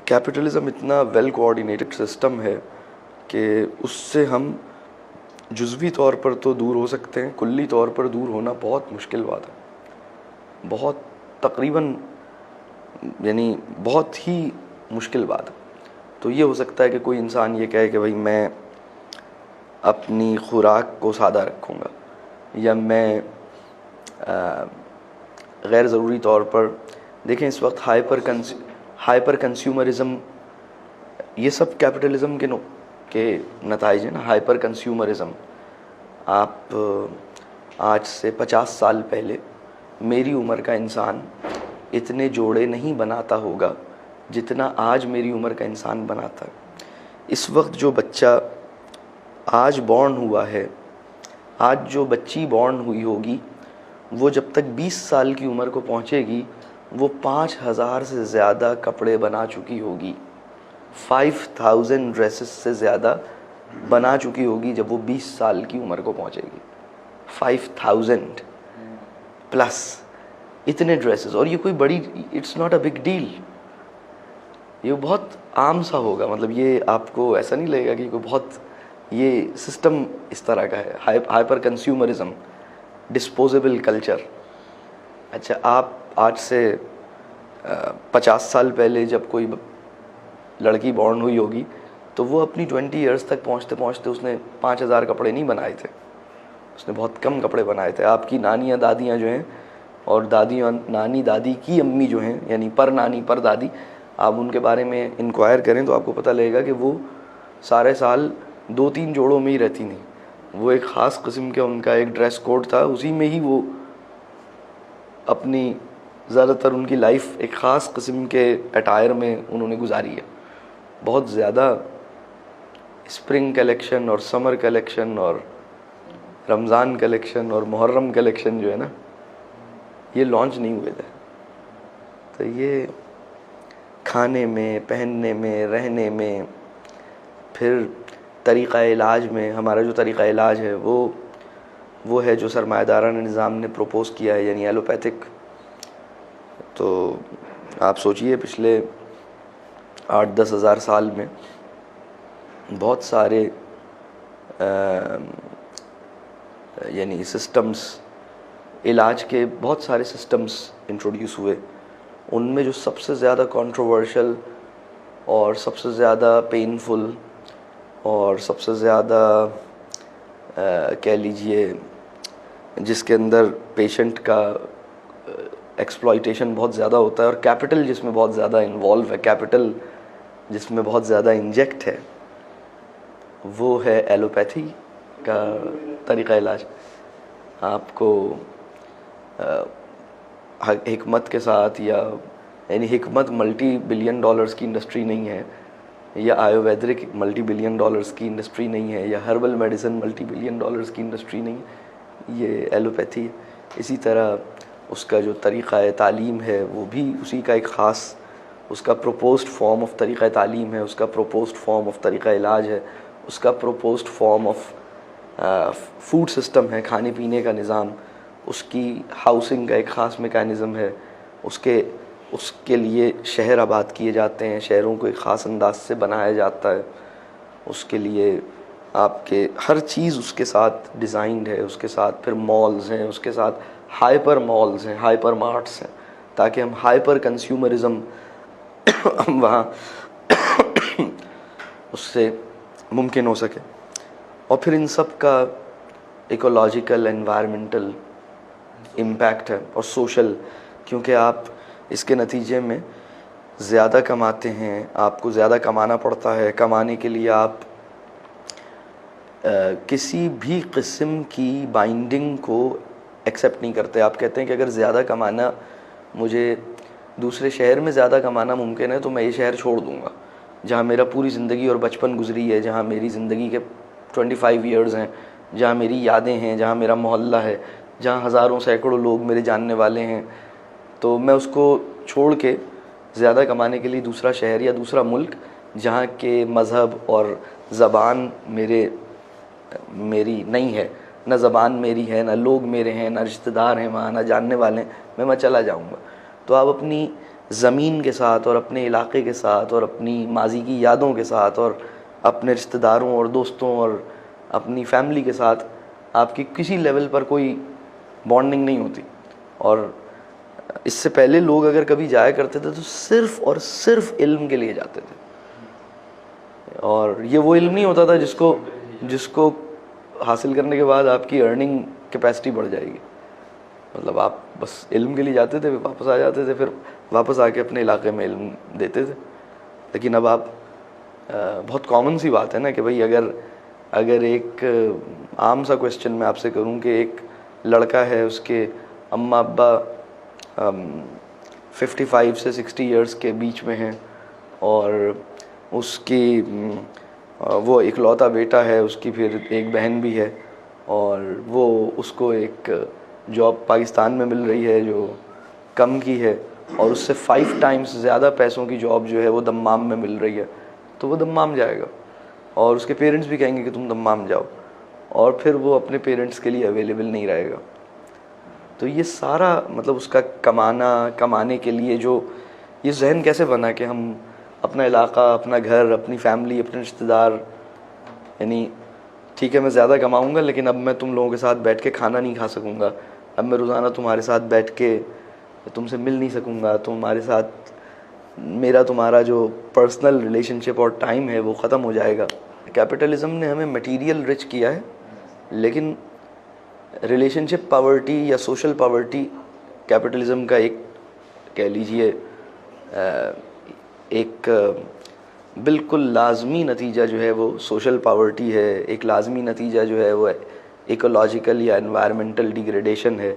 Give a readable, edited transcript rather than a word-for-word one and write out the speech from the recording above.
Capitalism इतना well coordinated system है कि उससे हम जुज़वी तौर पर तो दूर हो सकते हैं, कुल्ली तौर पर दूर होना बहुत मुश्किल बात है, बहुत तकरीबन यानी बहुत ही मुश्किल बात है। तो ये हो सकता है कि कोई इंसान ये कहे कि भाई मैं अपनी खुराक को सादा रखूँगा, या मैं गैर ज़रूरी तौर पर देखें इस वक्त हाइपर कंज्यूमरिज़म, ये सब कैपिटलिज़म के नताइज हैं ना। हाइपर कंज्यूमरिज़म, आप आज से 50 साल पहले मेरी उम्र का इंसान इतने जोड़े नहीं बनाता होगा जितना आज मेरी उम्र का इंसान बनाता है। इस वक्त जो बच्चा आज बॉर्न हुआ है, आज जो बच्ची बॉर्न हुई होगी, वो जब तक 20 साल की उम्र को पहुंचेगी वो 5000 से ज़्यादा कपड़े बना चुकी होगी, 5000 ड्रेसेस से ज़्यादा बना चुकी होगी जब वो 20 साल की उम्र को पहुंचेगी। 5000 प्लस इतने ड्रेसेस, और ये कोई बड़ी, it's not a big deal, ये बहुत आम सा होगा। मतलब ये आपको ऐसा नहीं लगेगा कि कोई बहुत, ये सिस्टम इस तरह का है। Hyper consumerism, disposable culture. अच्छा, आप आज से 50 साल पहले जब कोई लड़की बॉर्न हुई होगी तो वो अपनी 20 ईयर्स तक पहुँचते पहुँचते उसने 5000 कपड़े नहीं बनाए थे, उसने बहुत कम कपड़े बनाए थे। आपकी नानियाँ दादियाँ जो हैं, और दादियाँ नानी दादी की अम्मी जो हैं, यानी पर नानी पर दादी, आप उनके बारे में इंक्वायर करें तो आपको पता लगेगा कि वो सारे साल 2-3 जोड़ों में ही रहती नहीं। वो एक ख़ास किस्म के उनका एक ड्रेस कोड था, उसी में ही वो अपनी ज़्यादातर उनकी लाइफ एक ख़ास किस्म के अटायर में उन्होंने गुजारी है। बहुत ज़्यादा स्प्रिंग कलेक्शन और समर कलेक्शन और रमज़ान कलेक्शन और मुहर्रम कलेक्शन जो है ना, ये लॉन्च नहीं हुए थे। तो ये खाने में, पहनने में, रहने में, फिर तरीक़ा इलाज में, हमारा जो तरीक़ा इलाज है वो है जो सरमायादाराना निज़ाम ने प्रपोज़ किया है, यानी एलोपैथिक। तो आप सोचिए पिछले 8-10 हज़ार साल में बहुत सारे यानी सिस्टम्स, इलाज के बहुत सारे सिस्टम्स इंट्रोड्यूस हुए। उनमें जो सबसे ज़्यादा कंट्रोवर्शियल और सबसे ज़्यादा पेनफुल और सबसे ज़्यादा कह लीजिए जिसके अंदर पेशेंट का एक्सप्लॉइटेशन बहुत ज़्यादा होता है और कैपिटल जिसमें बहुत ज़्यादा इन्वॉल्व है, कैपिटल जिसमें बहुत ज़्यादा इंजेक्ट है, वो है एलोपैथी का तरीक़ा इलाज। आपको हिकमत के साथ, या यानी हिकमत मल्टी बिलियन डॉलर्स की इंडस्ट्री नहीं है, या आयुर्वेदिक मल्टी बिलियन डॉलर्स की इंडस्ट्री नहीं है, या herbal medicine multi billion dollars की इंडस्ट्री नहीं है, ये एलोपैथी है। इसी तरह उसका जो तरीक़ा तालीम है वो भी उसी का एक ख़ास, उसका प्रोपोज्ड फॉर्म ऑफ तरीक़ा तालीम है, उसका प्रोपोज्ड फॉर्म ऑफ तरीक़ा इलाज है, उसका proposed form of food system है, खाने पीने का निज़ाम, उसकी हाउसिंग का एक ख़ास मेकानिज़म है, उसके लिए शहर आबाद किए जाते हैं, शहरों को एक ख़ास अंदाज से बनाया जाता है, उसके लिए आपके हर चीज़ उसके साथ डिज़ाइंड है, उसके साथ फिर मॉल्स हैं, उसके साथ हाइपर मॉल्स हैं, हाइपर मार्ट्स हैं, ताकि हम हाइपर कंज्यूमरिज़म वहाँ उससे मुमकिन हो सके। और फिर इन सब का इकोलॉजिकल, एनवायरमेंटल इम्पैक्ट है और सोशल, क्योंकि आप इसके नतीजे में ज़्यादा कमाते हैं, आपको ज़्यादा कमाना पड़ता है। कमाने के लिए आप किसी भी किस्म की बाइंडिंग को एक्सेप्ट नहीं करते। आप कहते हैं कि अगर ज़्यादा कमाना, मुझे दूसरे शहर में ज़्यादा कमाना मुमकिन है तो मैं ये शहर छोड़ दूँगा जहाँ मेरा पूरी ज़िंदगी और बचपन गुजरी है, जहाँ मेरी ज़िंदगी के 25 ईयर्स हैं, जहाँ मेरी यादें हैं, जहाँ मेरा मोहल्ला है, जहाँ हज़ारों सैकड़ों लोग मेरे जानने वाले हैं। तो मैं उसको छोड़ के ज़्यादा कमाने के लिए दूसरा शहर या दूसरा मुल्क, जहाँ के मज़हब और ज़बान मेरी नहीं है, न ज़बान मेरी है, न लोग मेरे हैं, न रिश्तेदार हैं वहाँ, न जानने वाले हैं, मैं चला जाऊँगा। तो आप अपनी ज़मीन के साथ और अपने इलाके के साथ और अपनी माजी की यादों के साथ और अपने रिश्तेदारों और दोस्तों और अपनी फैमिली के साथ आपकी किसी लेवल पर कोई बॉन्डिंग नहीं होती। और इससे पहले लोग अगर कभी जाया करते थे तो सिर्फ़ और सिर्फ इल्म के लिए जाते थे, और ये वो इल्म नहीं होता था जिसको हासिल करने के बाद आपकी अर्निंग कैपेसिटी बढ़ जाएगी। मतलब आप बस इल्म के लिए जाते थे, वापस आ जाते थे, फिर वापस आके अपने इलाके में इल्म देते थे। लेकिन अब आप बहुत कॉमन सी बात है ना कि भाई अगर एक आम सा क्वेश्चन मैं आपसे करूं कि एक लड़का है, उसके अम्मा अब्बा 55 से 60 इयर्स के बीच में हैं, और उसकी वो इकलौता बेटा है, उसकी फिर एक बहन भी है, और वो उसको एक जॉब पाकिस्तान में मिल रही है जो कम की है, और उससे 5 टाइम्स ज़्यादा पैसों की जॉब जो है वो दम्माम में मिल रही है, तो वो दम्माम जाएगा। और उसके पेरेंट्स भी कहेंगे कि तुम दम्माम जाओ, और फिर वो अपने पेरेंट्स के लिए अवेलेबल नहीं रहेगा। तो ये सारा मतलब उसका कमाने के लिए जो ये जहन कैसे बना कि हम अपना इलाका, अपना घर, अपनी फैमिली, अपने रिश्तेदार, यानी ठीक है मैं ज़्यादा कमाऊँगा लेकिन अब मैं तुम लोगों के साथ बैठ के खाना नहीं खा सकूँगा, अब मैं रोज़ाना तुम्हारे साथ बैठ के तुमसे मिल नहीं सकूँगा, तुम्हारे साथ मेरा तुम्हारा जो पर्सनल रिलेशनशिप और टाइम है वो ख़त्म हो जाएगा। कैपिटलिज़म ने हमें मटेरियल रिच किया है, लेकिन रिलेशनशिप पावर्टी या सोशल पावर्टी कैपिटलिज़म का एक कह लीजिए एक बिल्कुल लाजमी नतीजा जो है वो सोशल पावर्टी है। एक लाजमी नतीजा जो है वो इकोलॉजिकल या एनवायरमेंटल डिग्रेडेशन है।